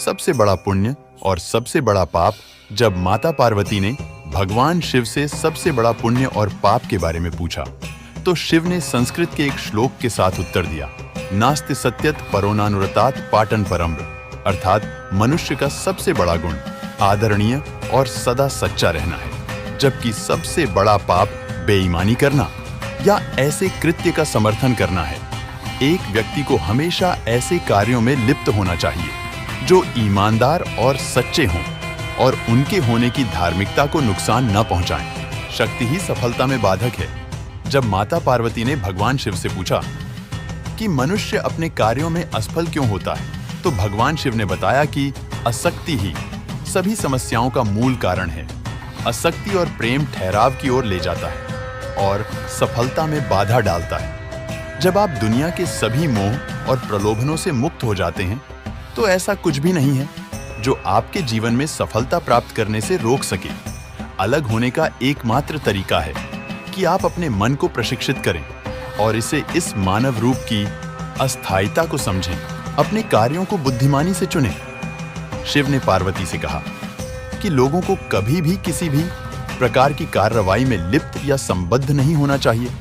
सबसे बड़ा पुण्य और सबसे बड़ा पाप। जब माता पार्वती ने भगवान शिव से सबसे बड़ा पुण्य और पाप के बारे में पूछा, तो शिव ने संस्कृत के एक श्लोक के साथ उत्तर दिया, नास्ति सत्यत परो नानुरतात् पाटन परम, अर्थात मनुष्य का सबसे बड़ा गुण आदरणीय और सदा सच्चा रहना है, जबकि सबसे बड़ा पाप बेईमानी करना या ऐसे कृत्य का समर्थन करना है। एक व्यक्ति को हमेशा ऐसे कार्यों में लिप्त होना चाहिए जो ईमानदार और सच्चे हों और उनके होने की धार्मिकता को नुकसान न पहुंचाएं। शक्ति ही सफलता में बाधक है। जब माता पार्वती ने भगवान शिव से पूछा कि मनुष्य अपने कार्यों में असफल क्यों होता है, तो भगवान शिव ने बताया कि आसक्ति ही सभी समस्याओं का मूल कारण है। आसक्ति और प्रेम ठहराव की ओर ले जाता है और सफलता में बाधा डालता है। जब आप दुनिया के सभी मोह और प्रलोभनों से मुक्त हो जाते हैं, तो ऐसा कुछ भी नहीं है जो आपके जीवन में सफलता प्राप्त करने से रोक सके। अलग होने का एकमात्र तरीका है कि आप अपने मन को प्रशिक्षित करें और इसे इस मानव रूप की अस्थायिता को समझें। अपने कार्यों को बुद्धिमानी से चुनें। शिव ने पार्वती से कहा कि लोगों को कभी भी किसी भी प्रकार की कार्रवाई में लिप्त या संबद्ध नहीं होना चाहिए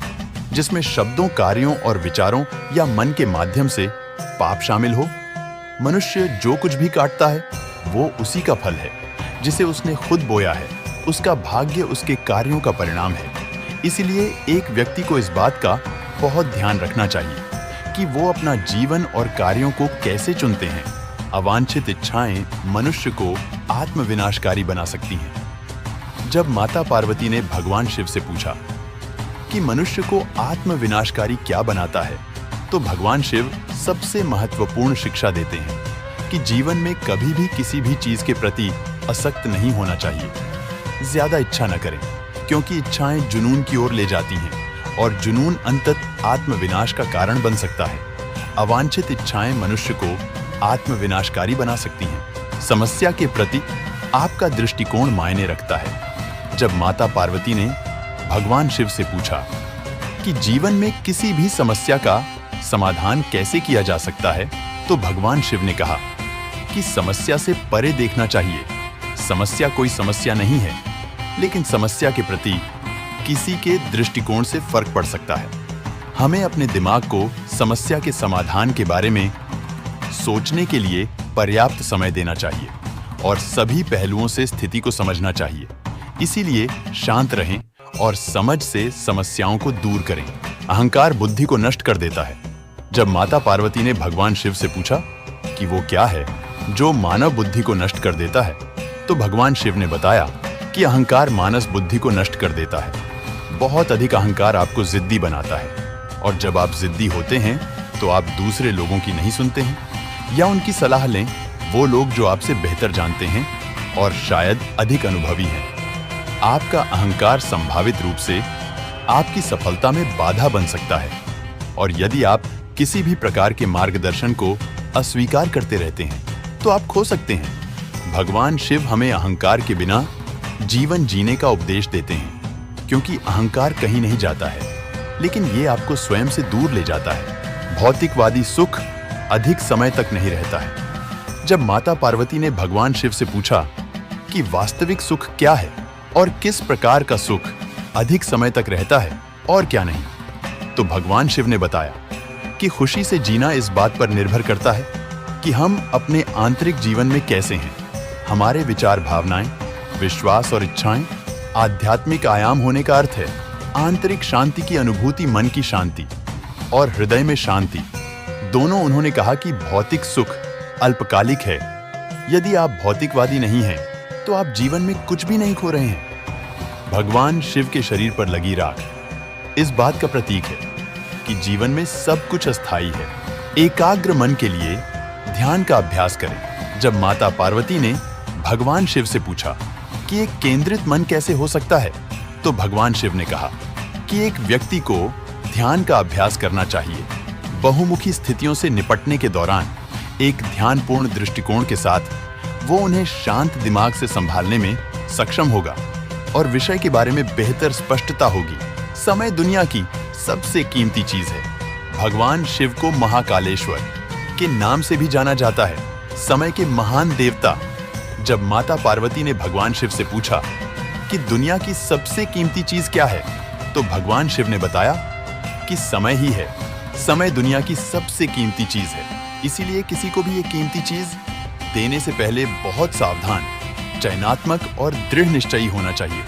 जिसमें शब्दों, कार्यों और विचारों या मन के माध्यम से पाप शामिल हो। मनुष्य जो कुछ भी काटता है वो उसी का फल है जिसे उसने खुद बोया है। उसका भाग्य उसके कार्यों का परिणाम है। इसलिए एक व्यक्ति को इस बात का बहुत ध्यान रखना चाहिए कि वो अपना जीवन और कार्यों को कैसे चुनते हैं। अवांछित इच्छाएं मनुष्य को आत्मविनाशकारी बना सकती हैं। जब माता पार्वती ने भगवान शिव से पूछा कि मनुष्य को आत्मविनाशकारी क्या बनाता है, तो भगवान शिव सबसे महत्वपूर्ण शिक्षा देते हैं कि जीवन में कभी भी किसी भी चीज के प्रति आसक्त नहीं होना चाहिए। ज्यादा इच्छा न करें, क्योंकि इच्छाएं जुनून की ओर ले जाती हैं और जुनून अंततः आत्मविनाश का कारण बन सकता है। अवांछित इच्छाएं मनुष्य को आत्मविनाशकारी बना सकती हैं। समस्या के प्रति आपका दृष्टिकोण मायने रखता है। जब माता पार्वती ने भगवान शिव से पूछा कि जीवन में किसी भी समस्या का समाधान कैसे किया जा सकता है, तो भगवान शिव ने कहा कि समस्या से परे देखना चाहिए। समस्या कोई समस्या नहीं है, लेकिन समस्या के प्रति किसी के दृष्टिकोण से फर्क पड़ सकता है। हमें अपने दिमाग को समस्या के समाधान के बारे में सोचने के लिए पर्याप्त समय देना चाहिए और सभी पहलुओं से स्थिति को समझना चाहिए। इसीलिए शांत रहें और समझ से समस्याओं को दूर करें। अहंकार बुद्धि को नष्ट कर देता है। जब माता पार्वती ने भगवान शिव से पूछा कि वो क्या है जो मानव बुद्धि को नष्ट कर देता है, तो भगवान शिव ने बताया कि अहंकार मानस बुद्धि को नष्ट कर देता है। बहुत अधिक अहंकार आपको जिद्दी बनाता है, और जब आप जिद्दी होते हैं तो आप दूसरे लोगों की नहीं सुनते हैं या उनकी सलाह लें वो लोग जो आपसे बेहतर जानते हैं और शायद अधिक अनुभवी हैं। आपका अहंकार संभावित रूप से आपकी सफलता में बाधा बन सकता है, और यदि आप किसी भी प्रकार के मार्गदर्शन को अस्वीकार करते रहते हैं तो आप खो सकते हैं। भगवान शिव हमें अहंकार के बिना जीवन जीने का उपदेश देते हैं, क्योंकि अहंकार कहीं नहीं जाता है, लेकिन ये आपको स्वयं से दूर ले जाता है। भौतिकवादी सुख अधिक समय तक नहीं रहता है। जब माता पार्वती ने भगवान शिव से पूछा कि वास्तविक सुख क्या है और किस प्रकार का सुख अधिक समय तक रहता है और क्या नहीं, तो भगवान शिव ने बताया कि खुशी से जीना इस बात पर निर्भर करता है कि हम अपने आंतरिक जीवन में कैसे हैं। हमारे विचार, भावनाएं, विश्वास और इच्छाएं आध्यात्मिक आयाम होने का अर्थ है आंतरिक शांति की अनुभूति, मन की शांति और हृदय में शांति। दोनों। उन्होंने कहा कि भौतिक सुख अल्पकालिक है। यदि आप भौतिकवादी नहीं हैं, तो आप जीवन में कुछ भी नहीं खो रहे हैं। भगवान शिव के शरीर पर लगी राख इस बात का प्रतीक है कि जीवन में सब कुछ अस्थायी है। एकाग्र मन के लिए ध्यान का अभ्यास करें। जब माता पार्वती ने भगवान शिव से पूछा कि एक केंद्रित मन कैसे हो सकता है, तो भगवान शिव ने कहा कि एक व्यक्ति को ध्यान का अभ्यास करना चाहिए। बहुमुखी स्थितियों से निपटने के दौरान एक ध्यानपूर्ण दृष्टिकोण के साथ वो उन्हें शांत दिमाग से संभालने में सक्षम होगा और विषय के बारे में बेहतर स्पष्टता होगी। समय दुनिया की सबसे कीमती चीज है। भगवान शिव को महाकालेश्वर के नाम से भी जाना जाता है। समय के महान देवता। जब माता पार्वती ने भगवान शिव से पूछा कि दुनिया की सबसे कीमती चीज क्या है, तो भगवान शिव ने बताया कि समय ही है। समय दुनिया की सबसे कीमती चीज है, इसीलिए किसी को भी ये कीमती चीज देने से पहले बहुत सावधान, चयनात्मक और दृढ़ निश्चयी होना चाहिए।